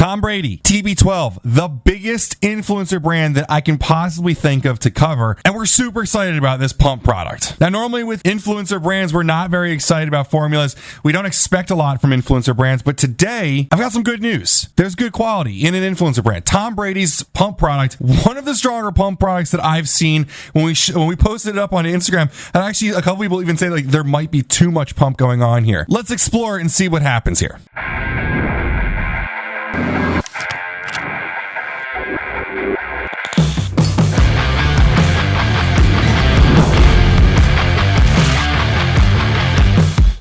Tom Brady, TB12, the biggest influencer brand that I can possibly think of to cover, and we're super excited about this pump product. Now, normally with influencer brands, we're not very excited about formulas. We don't expect a lot from influencer brands, but today, I've got some good news. There's good quality in an influencer brand. Tom Brady's pump product, one of the stronger pump products that I've seen when we posted it up on Instagram, and actually a couple people even say like there might be too much pump going on here. Let's explore and see what happens here.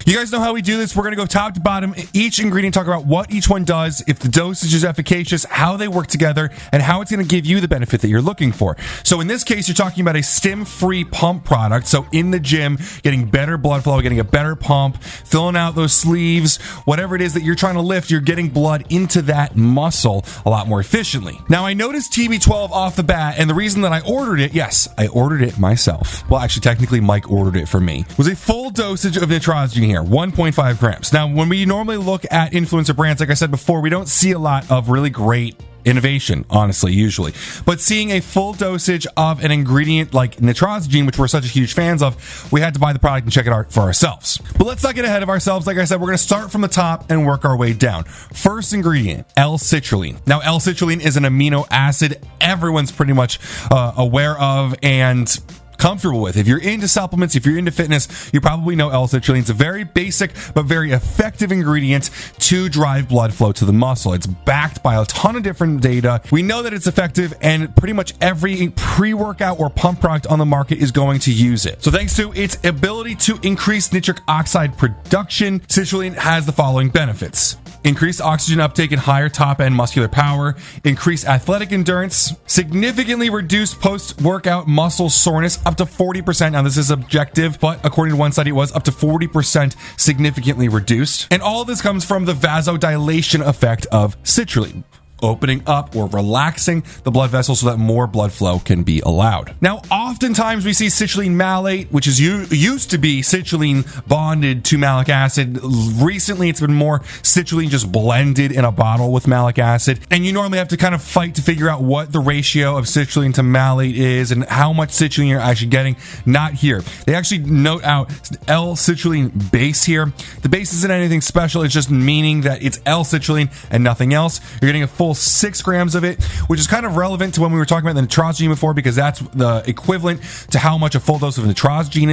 You guys know how we do this. We're going to go top to bottom, each ingredient, talk about what each one does, if the dosage is efficacious, how they work together, and how it's going to give you the benefit that you're looking for. So in this case, you're talking about a stim-free pump product. So in the gym, getting better blood flow, getting a better pump, filling out those sleeves, whatever it is that you're trying to lift, you're getting blood into that muscle a lot more efficiently. Now, I noticed TB12 off the bat, and the reason that I ordered it, yes, I ordered it myself. Well, actually, technically, Mike ordered it for me. Was a full dosage of nitrosigine here, 1.5 grams. Now, when we normally look at influencer brands, like I said before, we don't see a lot of really great innovation, honestly, usually. But seeing a full dosage of an ingredient like nitrosigine, which we're such a huge fans of, we had to buy the product and check it out for ourselves. But let's not get ahead of ourselves. Like I said, we're going to start from the top and work our way down. First ingredient, Lcitrulline. Now, Lcitrulline is an amino acid everyone's pretty much aware of and comfortable with. If you're into supplements, if you're into fitness, you probably know L-citrulline. It's a very basic but very effective ingredient to drive blood flow to the muscle. It's backed by a ton of different data. We know that it's effective, and pretty much every pre-workout or pump product on the market is going to use it. So thanks to its ability to increase nitric oxide production, citrulline has the following benefits: increased oxygen uptake and higher top-end muscular power, increased athletic endurance, significantly reduced post-workout muscle soreness up to 40%. Now, this is objective, but according to one study, it was up to 40% significantly reduced. And all of this comes from the vasodilation effect of citrulline, opening up or relaxing the blood vessels so that more blood flow can be allowed. Now, oftentimes we see citrulline malate, which is used to be citrulline bonded to malic acid. Recently, it's been more citrulline just blended in a bottle with malic acid. And you normally have to kind of fight to figure out what the ratio of citrulline to malate is and how much citrulline you're actually getting. Not here. They actually note out L-citrulline base here. The base isn't anything special. It's just meaning that it's L-citrulline and nothing else. You're getting a full 6 grams of it, which is kind of relevant to when we were talking about the nitrosigine before, because that's the equivalent to how much a full dose of nitrosigine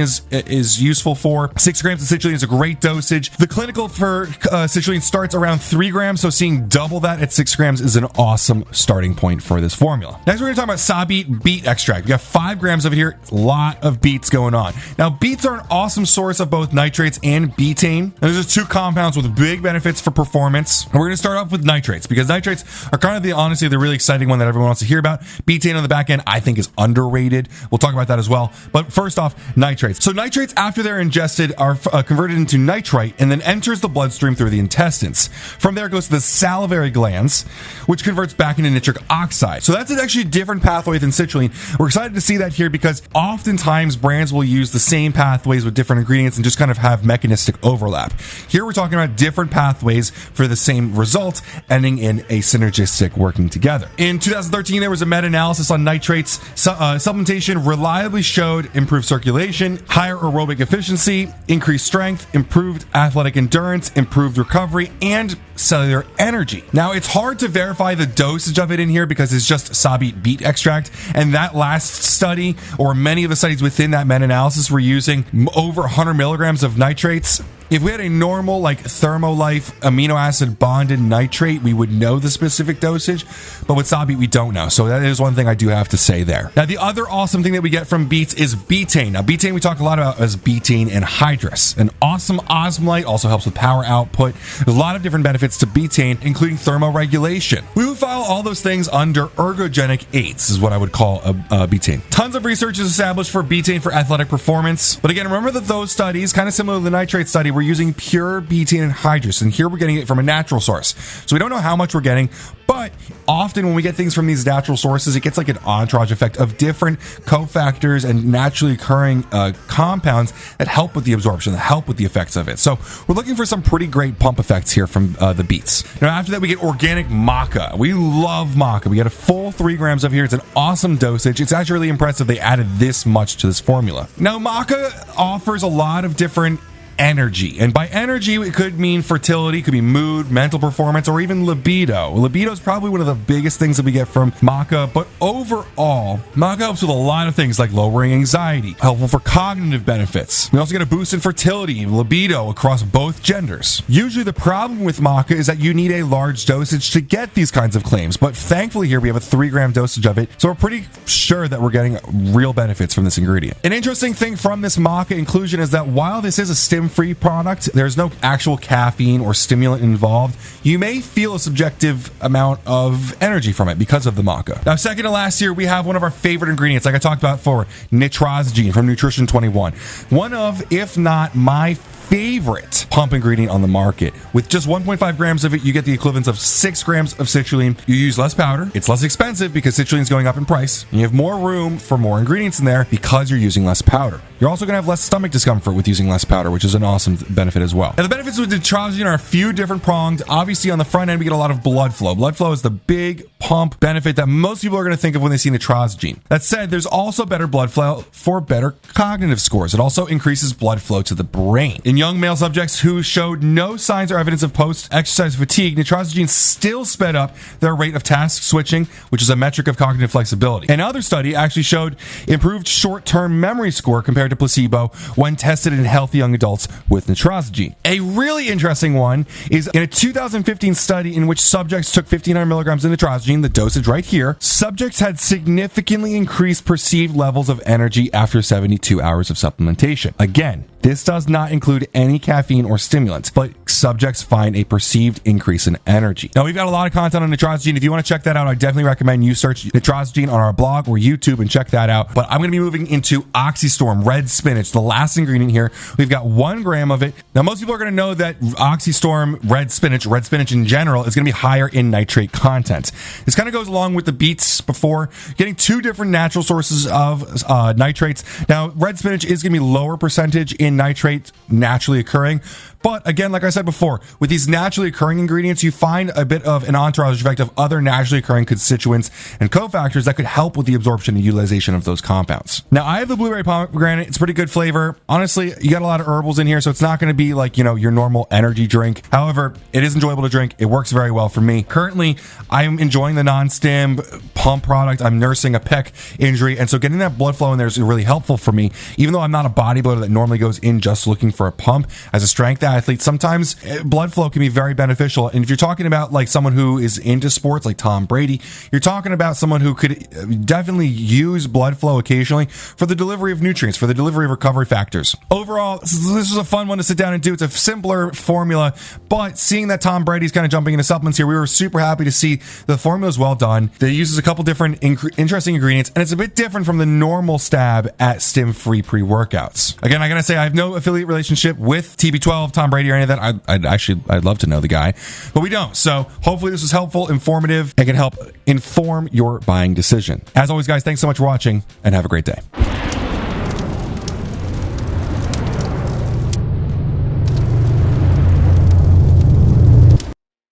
is useful for. 6 grams of citrulline is a great dosage. The clinical for citrulline starts around 3 grams, so seeing double that at 6 grams is an awesome starting point for this formula. Next, we're going to talk about Sabina beet extract. We got 5 grams of it here. A lot of beets going on. Now, beets are an awesome source of both nitrates and betaine. And there's just 2 compounds with big benefits for performance. And we're going to start off with nitrates, because nitrates are kind of honestly the really exciting one that everyone wants to hear about. Betaine on the back end, I think, is underrated. We'll talk about that as well. But first off, nitrates. So nitrates, after they're ingested, are converted into nitrite and then enters the bloodstream through the intestines. From there, it goes to the salivary glands, which converts back into nitric oxide. So that's actually a different pathway than citrulline. We're excited to see that here because oftentimes brands will use the same pathways with different ingredients and just kind of have mechanistic overlap. Here we're talking about different pathways for the same result, ending in a synergistic working together. In 2013, there was a meta-analysis on nitrates. Supplementation reliably showed improved circulation, higher aerobic efficiency, increased strength, improved athletic endurance, improved recovery, and cellular energy. Now, it's hard to verify the dosage of it in here because it's just Sabina beet extract, and that last study, or many of the studies within that meta-analysis, were using over 100 milligrams of nitrates. If we had a normal, like Thermolife amino acid bonded nitrate, we would know the specific dosage, but with Sabina, we don't know. So that is one thing I do have to say there. Now, the other awesome thing that we get from beets is betaine. Now, betaine we talk a lot about as betaine anhydrous. An awesome osmolyte, also helps with power output. There's a lot of different benefits to betaine, including thermoregulation. We would file all those things under ergogenic 8s, is what I would call a betaine. Tons of research is established for betaine for athletic performance. But again, remember that those studies, kind of similar to the nitrate study, we're using pure betaine anhydrous, and here we're getting it from a natural source. So we don't know how much we're getting, but often when we get things from these natural sources, it gets like an entourage effect of different cofactors and naturally occurring compounds that help with the absorption, that help with the effects of it. So we're looking for some pretty great pump effects here from the beets. Now after that, we get organic maca. We love maca. We get a full 3 grams of here. It's an awesome dosage. It's actually really impressive they added this much to this formula. Now maca offers a lot of different energy, and by energy it could mean fertility, could be mood, mental performance, or even libido. Libido is probably one of the biggest things that we get from maca, but overall maca helps with a lot of things like lowering anxiety, helpful for cognitive benefits. We also get a boost in fertility, libido across both genders. Usually the problem with maca is that you need a large dosage to get these kinds of claims, but thankfully here we have a 3-gram dosage of it, so we're pretty sure that we're getting real benefits from this ingredient. An interesting thing from this maca inclusion is that while this is a stim-free product, there's no actual caffeine or stimulant involved. You may feel a subjective amount of energy from it because of the maca. Now, second to last here, we have one of our favorite ingredients, like I talked about before, Nitrosigine from Nutrition 21. One of, if not my favorite pump ingredient on the market. With just 1.5 grams of it, you get the equivalent of 6 grams of citrulline. You use less powder. It's less expensive because citrulline is going up in price. And you have more room for more ingredients in there because you're using less powder. You're also going to have less stomach discomfort with using less powder, which is an awesome benefit as well. Now, the benefits with Nitrosigine are a few different pronged. Obviously, on the front end, we get a lot of blood flow. Blood flow is the big pump benefit that most people are going to think of when they see Nitrosigine. That said, there's also better blood flow for better cognitive scores. It also increases blood flow to the brain. In young male subjects who showed no signs or evidence of post-exercise fatigue, Nitrosigine still sped up their rate of task switching, which is a metric of cognitive flexibility. Another study actually showed improved short-term memory score compared to placebo when tested in healthy young adults with Nitrosigine. A really interesting one is in a 2015 study in which subjects took 1,500 milligrams of Nitrosigine, the dosage right here, subjects had significantly increased perceived levels of energy after 72 hours of supplementation. Again, this does not include any caffeine or stimulants, but subjects find a perceived increase in energy. Now, we've got a lot of content on Nitrosigine. If you want to check that out, I definitely recommend you search Nitrosigine on our blog or YouTube and check that out. But I'm going to be moving into Oxystorm, red spinach, the last ingredient here. We've got 1 gram of it. Now, most people are going to know that Oxystorm, red spinach in general, is going to be higher in nitrate content. This kind of goes along with the beets before, getting 2 different natural sources of nitrates. Now, red spinach is going to be lower percentage in nitrate naturally occurring. But again, like I said before, with these naturally occurring ingredients, you find a bit of an entourage effect of other naturally occurring constituents and cofactors that could help with the absorption and utilization of those compounds. Now, I have the Bluray Pomegranate. It's pretty good flavor. Honestly, you got a lot of herbals in here, so it's not going to be like, your normal energy drink. However, it is enjoyable to drink. It works very well for me. Currently, I'm enjoying the non-stim pump product. I'm nursing a pec injury, and so getting that blood flow in there is really helpful for me. Even though I'm not a bodybuilder that normally goes in just looking for a pump, as a strength athlete, sometimes blood flow can be very beneficial. And if you're talking about like someone who is into sports like Tom Brady, you're talking about someone who could definitely use blood flow occasionally for the delivery of nutrients, for the delivery of recovery factors. Overall, this is a fun one to sit down and do. It's a simpler formula, but seeing that Tom Brady's kind of jumping into supplements here, we were super happy to see the formula is well done. It uses a couple different interesting ingredients, and it's a bit different from the normal stab at stim-free pre-workouts. Again, I gotta say, I have no affiliate relationship with TB12, Tom Brady, or any of that. I'd love to know the guy, but we don't. So hopefully this was helpful, informative, and can help inform your buying decision. As always, guys, thanks so much for watching, and have a great day.